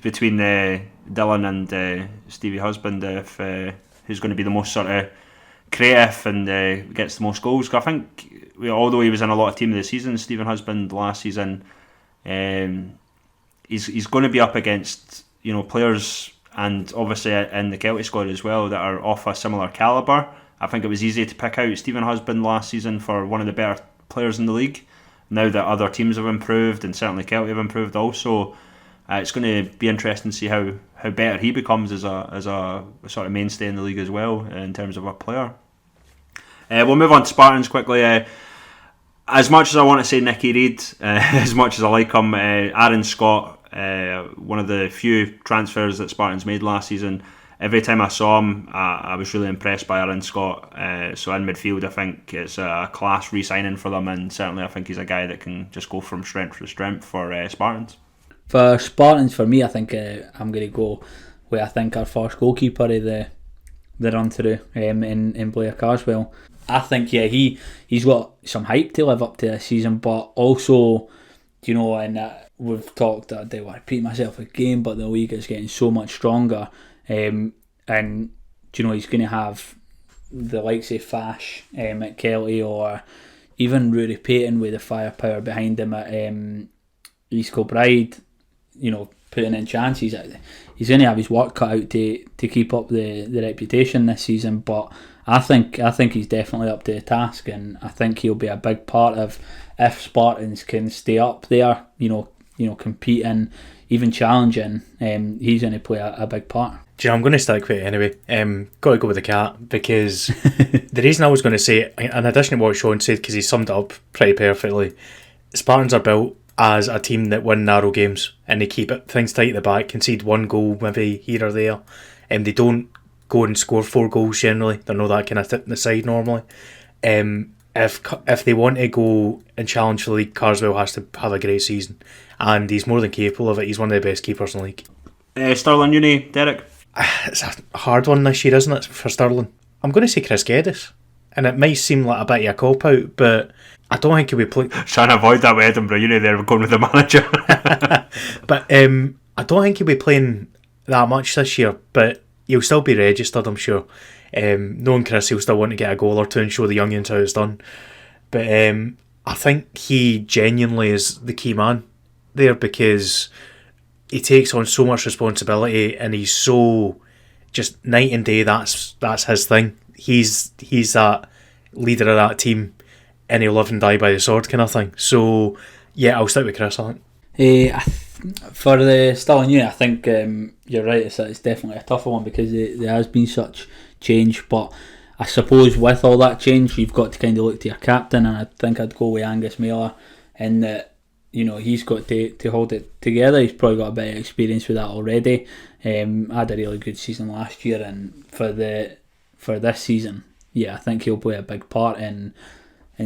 between Dylan and Stevie Husband if who's going to be the most sort of creative and gets the most goals. I think although he was in a lot of team of the season, Stephen Husband last season, he's going to be up against players, and obviously in the Kelty squad as well, that are off a similar calibre. I think it was easy to pick out Stephen Husband last season for one of the better players in the league. Now that other teams have improved, and certainly Kelty have improved also, it's going to be interesting to see how better he becomes as a sort of mainstay in the league as well in terms of a player. We'll move on to Spartans quickly. As much as I want to say Nicky Reid, as much as I like him, Aaron Scott, one of the few transfers that Spartans made last season, every time I saw him, I was really impressed by Aaron Scott. So in midfield, I think it's a class re-signing for them, and certainly I think he's a guy that can just go from strength to strength for Spartans. For Spartans, for me, I think I'm going to go with I think our first goalkeeper of the run through in Blair Carswell. I think he's got some hype to live up to this season, but also, and we've talked, I don't want to repeat myself again, but the league is getting so much stronger, and he's going to have the likes of Fash at Kelty, or even Rory Payton with the firepower behind him at East Kilbride, putting in chances. He's going to have his work cut out to keep up the reputation this season, but I think he's definitely up to the task, and I think he'll be a big part of, if Spartans can stay up there, competing, even challenging, he's going to play a big part. Do you know, I'm going to stick with it anyway. Got to go with the cat, because the reason I was going to say, in addition to what Shaun said, because he summed it up pretty perfectly, Spartans are built as a team that win narrow games, and they keep things tight at the back, concede one goal maybe here or there, and they don't go and score 4 goals generally. They're not that kind of tip in the side normally. If they want to go and challenge for the league, Carswell has to have a great season, and he's more than capable of it. He's one of the best keepers in the league. Stirling Uni, Derek? It's a hard one this year, isn't it, for Stirling? I'm going to say Chris Geddes, and it might seem like a bit of a cop-out, but I don't think he'll be playing. Trying to avoid that with Edinburgh Uni there, we're going with the manager. But I don't think he'll be playing that much this year, but he'll still be registered, I'm sure. Knowing Chris, he'll still want to get a goal or two and show the youngins how it's done. But I think he genuinely is the key man there, because he takes on so much responsibility, and he's so just night and day. That's his thing. He's that leader of that team, and he'll live and die by the sword kind of thing. So yeah, I'll stick with Chris, I think. For the Stirling Uni, I think you're right, it's definitely a tougher one, because there has been such change, but I suppose with all that change, you've got to kind of look to your captain, and I think I'd go with Angus Miller, in that he's got to hold it together. He's probably got a bit of experience with that already. Had a really good season last year, and for this season, I think he'll play a big part in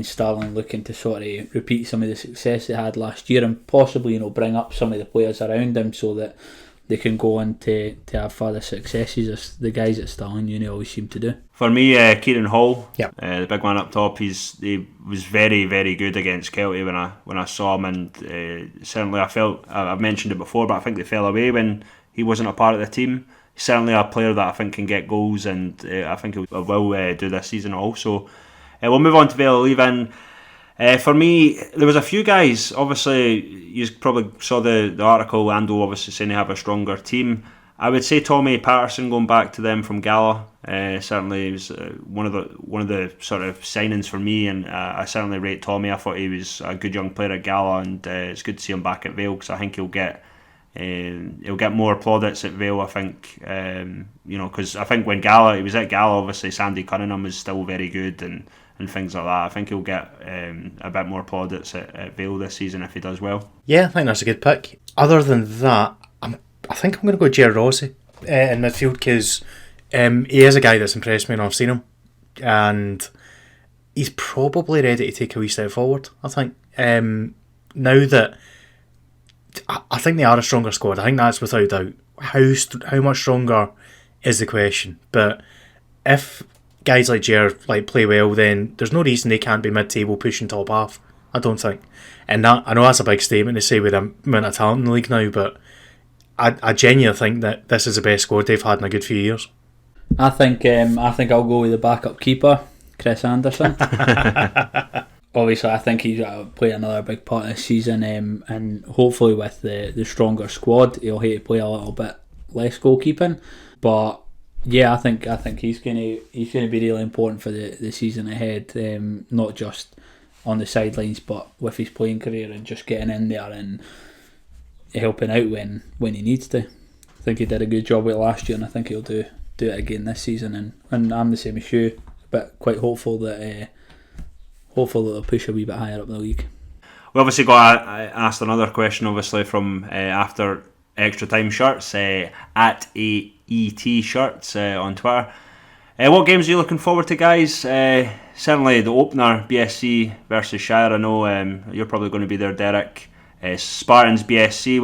Stirling looking to sort of repeat some of the success they had last year, and possibly bring up some of the players around him so that they can go on to have further successes, as the guys at Stirling always seem to do. For me, Kieran Hall, yep. The big man up top, he was very, very good against Kelty when I saw him, and certainly I felt, I've mentioned it before, but I think they fell away when he wasn't a part of the team. He's certainly a player that I think can get goals, and I think he will do this season also. We'll move on to Vale leaving. For me, there was a few guys. Obviously, you probably saw the article, Ando obviously saying they have a stronger team. I would say Tommy Patterson going back to them from Gala. Certainly was one of the sort of signings for me, and I certainly rate Tommy. I thought he was a good young player at Gala, and it's good to see him back at Vale, because I think he'll get more plaudits at Vale. I think because I think when he was at Gala, obviously Sandy Cunningham was still very good and things like that. I think he'll get a bit more plaudits at Vale this season if he does well. Yeah, I think that's a good pick. Other than that, I think I'm going to go Jared Rossi in midfield, because he is a guy that's impressed me and I've seen him, and he's probably ready to take a wee step forward, I think. Now that I think they are a stronger squad, I think that's without doubt. How much stronger is the question, but if guys like Jared play well, then there's no reason they can't be mid-table pushing top half, I don't think. And that, I know that's a big statement to say with the amount of talent in the league now, but I genuinely think that this is the best squad they've had in a good few years. I think I'll go with the backup keeper, Chris Anderson. Obviously, I think he's going to play another big part this season, and hopefully with the stronger squad, he'll have to play a little bit less goalkeeping. But yeah, I think he's going to be really important for the season ahead, not just on the sidelines, but with his playing career and just getting in there and helping out when he needs to. I think he did a good job with it last year, and I think he'll do it again this season. And I'm the same as you, but quite hopeful that they'll push a wee bit higher up the league. We obviously got asked another question, obviously from after extra time shirts at a shirts on Twitter. What games are you looking forward to, guys? Certainly the opener, BSC versus Shire. I know you're probably going to be there, Derek. Spartans BSC,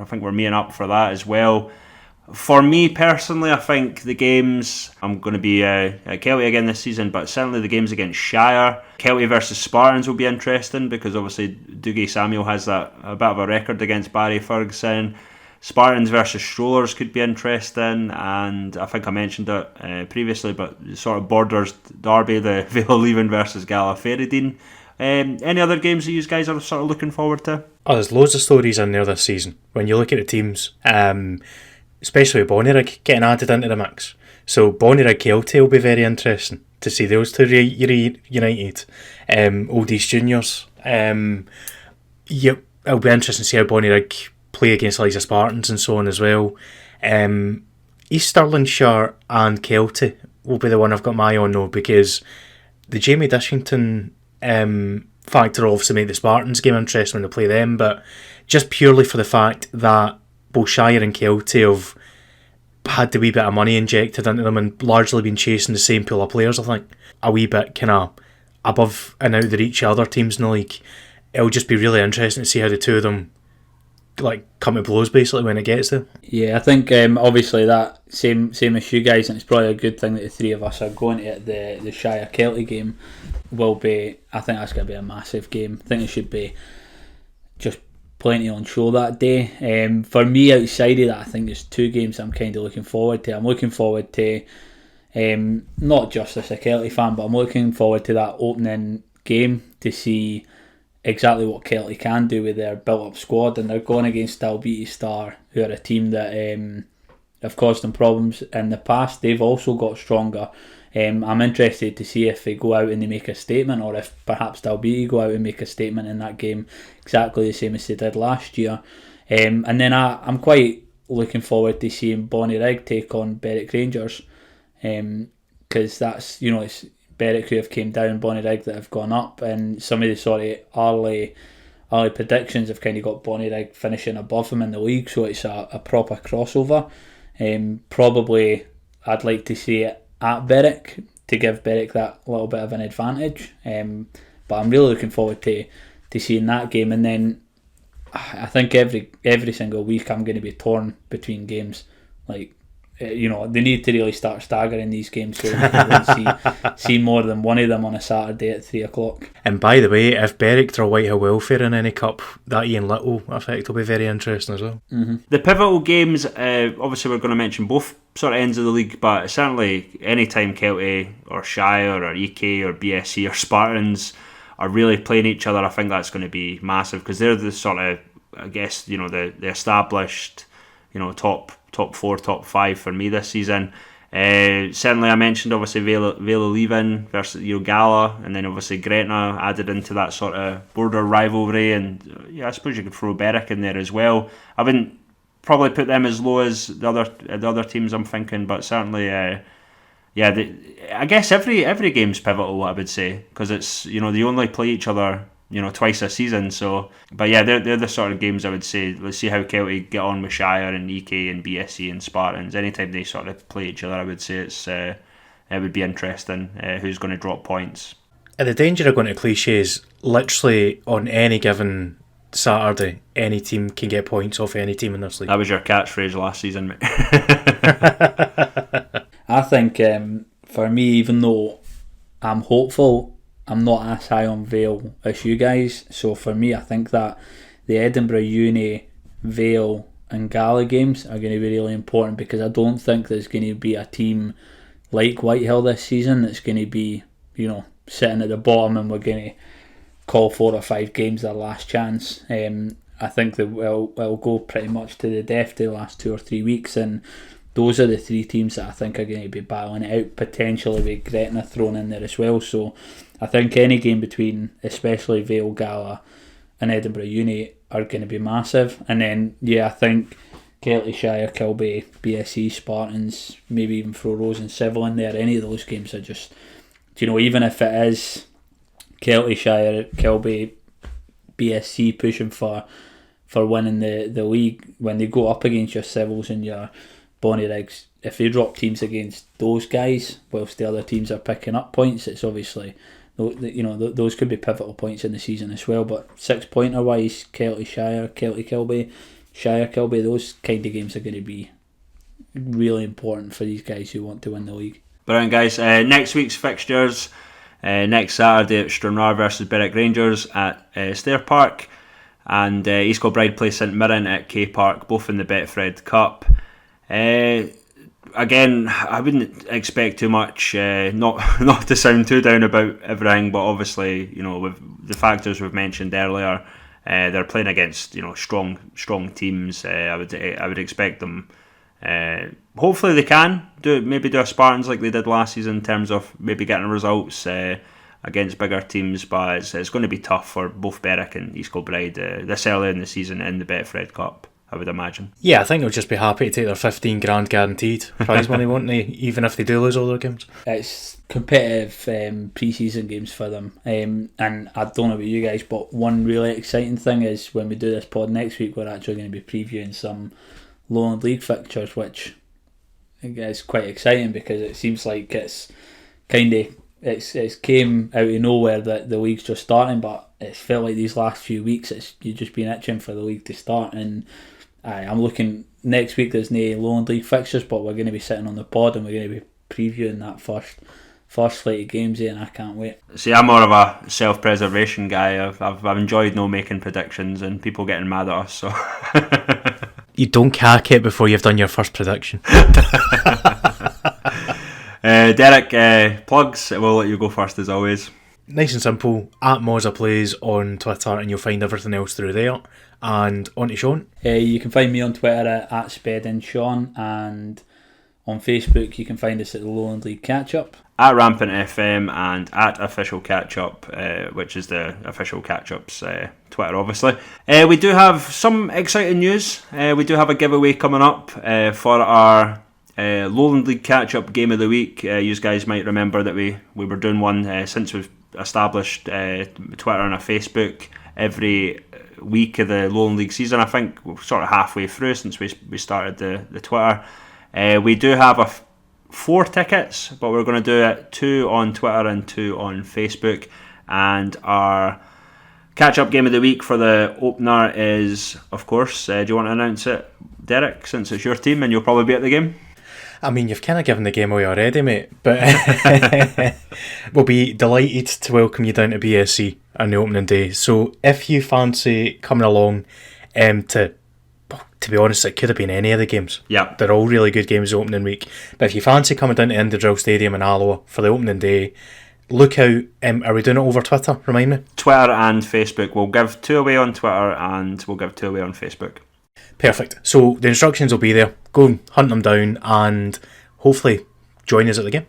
I think we're meeting up for that as well. For me personally, I think the games, I'm going to be at Kelty again this season, but certainly the games against Shire, Kelty versus Spartans will be interesting, because obviously Dougie Samuel has a bit of a record against Barry Ferguson. Spartans versus Strollers could be interesting, and I think I mentioned it previously, but sort of borders derby, the Vale Leven versus Gala Ferrydean. Any other games that you guys are sort of looking forward to? Oh, there's loads of stories in there this season. When you look at the teams, especially with Bonnyrigg getting added into the mix. So Bonnyrigg Kelty will be very interesting to see those two reunited. Old East Juniors. It'll be interesting to see how Bonnyrigg play against Eliza Spartans and so on as well. East Stirlingshire and Kelty will be the one I've got my eye on though, because the Jamie Dishington factor obviously made the Spartans game interesting when they play them, but just purely for the fact that both Shire and Kelty have had the wee bit of money injected into them and largely been chasing the same pool of players, I think. A wee bit kind of above and out of the reach of other teams in the league. It'll just be really interesting to see how the two of them come to blows basically when it gets there. Yeah, I think obviously that same as you guys, and it's probably a good thing that the three of us are going to at the Shire Kelty game. I think that's going to be a massive game. I think it should be just plenty on show that day. For me, outside of that, I think there's two games I'm kind of looking forward to. I'm looking forward to, not just as a Kelty fan, but I'm looking forward to that opening game to see exactly what Kelty can do with their built-up squad. And they're going against Dalbeattie Star, who are a team that have caused them problems in the past. They've also got stronger. I'm interested to see if they go out and they make a statement, or if perhaps Dalbeattie go out and make a statement in that game, exactly the same as they did last year. And then I'm quite looking forward to seeing Bonnyrigg take on Berwick Rangers, because that's, it's Berwick who have came down, Bonnyrigg that have gone up, and some of the sort of early predictions have kind of got Bonnyrigg finishing above them in the league, so it's a proper crossover. Probably I'd like to see it at Berwick to give Berwick that little bit of an advantage, but I'm really looking forward to seeing that game. And then I think every single week I'm going to be torn between games. They need to really start staggering these games so we can see more than one of them on a Saturday at 3 o'clock. And by the way, if Berwick draw Whitehill welfare in any cup, that Ian Little effect will be very interesting as well. Mm-hmm. The pivotal games, obviously we're going to mention both sort of ends of the league, but certainly any time Kelty or Shire or EK or BSC or Spartans are really playing each other, I think that's going to be massive, because they're the sort of, I guess, the established, top 4, top 5 for me this season. Certainly I mentioned obviously Vale Leven versus Gala, and then obviously Gretna added into that sort of border rivalry, and I suppose you could throw Berwick in there as well. I wouldn't probably put them as low as the other teams I'm thinking, but certainly I guess every game's pivotal, I would say, because it's they only play each other twice a season. So, but yeah, they're the sort of games I would say. Let's see how Kelty get on with Shire and EK and BSC and Spartans. Anytime they sort of play each other, I would say it would be interesting who's going to drop points. And the danger of going to cliches, literally on any given Saturday, any team can get points off any team in this league. That was your catchphrase last season, mate. I think for me, even though I'm hopeful, I'm not as high on Vale as you guys. So for me, I think that the Edinburgh Uni, Vale and Gala games are going to be really important, because I don't think there's going to be a team like Whitehill this season that's going to be, sitting at the bottom and we're going to call 4 or 5 games their last chance. I think that it'll go pretty much to the death the last 2 or 3 weeks, and those are the 3 teams that I think are going to be battling it out, potentially with Gretna thrown in there as well. So I think any game between especially Vale, Gala and Edinburgh Uni are going to be massive. And then I think Kelty, Shire, Kilby, BSC, Spartans, maybe even throw Rose and Civil in there. Any of those games are just, even if it is Kelty, Shire, Kilby, BSC pushing for winning the league, when they go up against your Civils and your Bonnyriggs, if they drop teams against those guys whilst the other teams are picking up points, it's obviously, those could be pivotal points in the season as well. But 6-pointer wise, Kelty Shire, Kelty Kilby, Shire Kilby, those kind of games are going to be really important for these guys who want to win the league. Brilliant, guys. Next week's fixtures, next Saturday it's Stranraer versus Berwick Rangers at Stair Park, and East Kilbride play St Mirren at K Park, both in the Betfred Cup. Again, I wouldn't expect too much, not to sound too down about everything, but obviously, with the factors we've mentioned earlier, they're playing against strong teams. I would expect them. Hopefully they can do a Spartans like they did last season in terms of maybe getting results against bigger teams, but it's going to be tough for both Berwick and East Kilbride this early in the season in the Betfred Cup, I would imagine. Yeah, I think they'll just be happy to take their 15 grand guaranteed prize money, won't they? Even if they do lose all their games. It's competitive pre-season games for them, and I don't know about you guys, but one really exciting thing is when we do this pod next week, we're actually going to be previewing some Lowland League fixtures, which I guess is quite exciting because it seems like it's came out of nowhere that the league's just starting, but it's felt like these last few weeks you've just been itching for the league to start. And I'm looking next week. There's no Lowland League fixtures, but we're going to be sitting on the pod and we're going to be previewing that first slate of games here, and I can't wait. See, I'm more of a self-preservation guy. I've enjoyed no making predictions and people getting mad at us. So you don't cack it before you've done your first prediction. Derek, plugs. We'll let you go first as always. Nice and simple, at Moza Plays on Twitter, and you'll find everything else through there. And on to Shaun. You can find me on Twitter at @SpedandShaun, and on Facebook you can find us at the Lowland League Catchup. At Rampant FM and at Official Catchup, which is the Official Catchup's Twitter, obviously. We do have some exciting news. We do have a giveaway coming up for our Lowland League Catchup Game of the Week. You guys might remember that we were doing one since we've established Twitter and a Facebook every week of the Lowland League season. I think we're sort of halfway through since we started the Twitter. We do have 4 tickets, but we're going to do it 2 on Twitter and 2 on Facebook. And our catch-up game of the week for the opener is, of course, do you want to announce it, Derek, since it's your team and you'll probably be at the game? I mean, you've kind of given the game away already, mate, but we'll be delighted to welcome you down to BSC on the opening day. So if you fancy coming along to be honest, it could have been any of the games. Yeah. They're all really good games the opening week. But if you fancy coming down to Inderdrill Stadium in Alloa for the opening day, look out. Are we doing it over Twitter? Remind me. Twitter and Facebook. We'll give 2 away on Twitter and we'll give 2 away on Facebook. Perfect. So the instructions will be there. Go and hunt them down and hopefully join us at the game.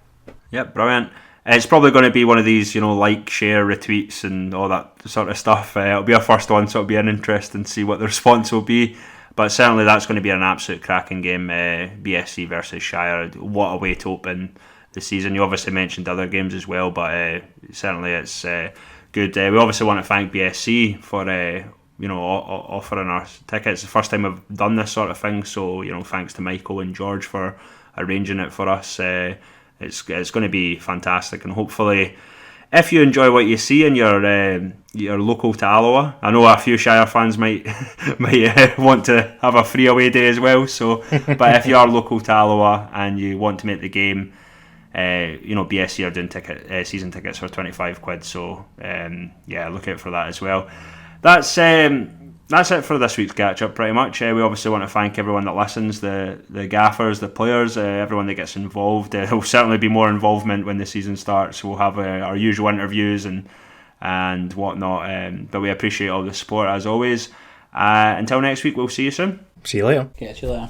Yep, brilliant. It's probably going to be one of these, like, share, retweets and all that sort of stuff. It'll be our first one, so it'll be an interest and see what the response will be. But certainly that's going to be an absolute cracking game, BSC versus Shire. What a way to open the season. You obviously mentioned other games as well, but certainly it's good. We obviously want to thank BSC for offering our tickets. It's the first time we've done this sort of thing, so thanks to Michael and George for arranging it for us. It's going to be fantastic, and hopefully if you enjoy what you see and you're local to Alloa, I know a few Shire fans might want to have a free away day as well. So, but if you are local to Alloa and you want to make the game, BSC are doing season tickets for £25. So look out for that as well. That's it for this week's catch up. Pretty much. We obviously want to thank everyone that listens, the gaffers, the players, everyone that gets involved. There will certainly be more involvement when the season starts. We'll have our usual interviews and whatnot. But we appreciate all the support as always. Until next week, we'll see you soon. See you later. Catch you later.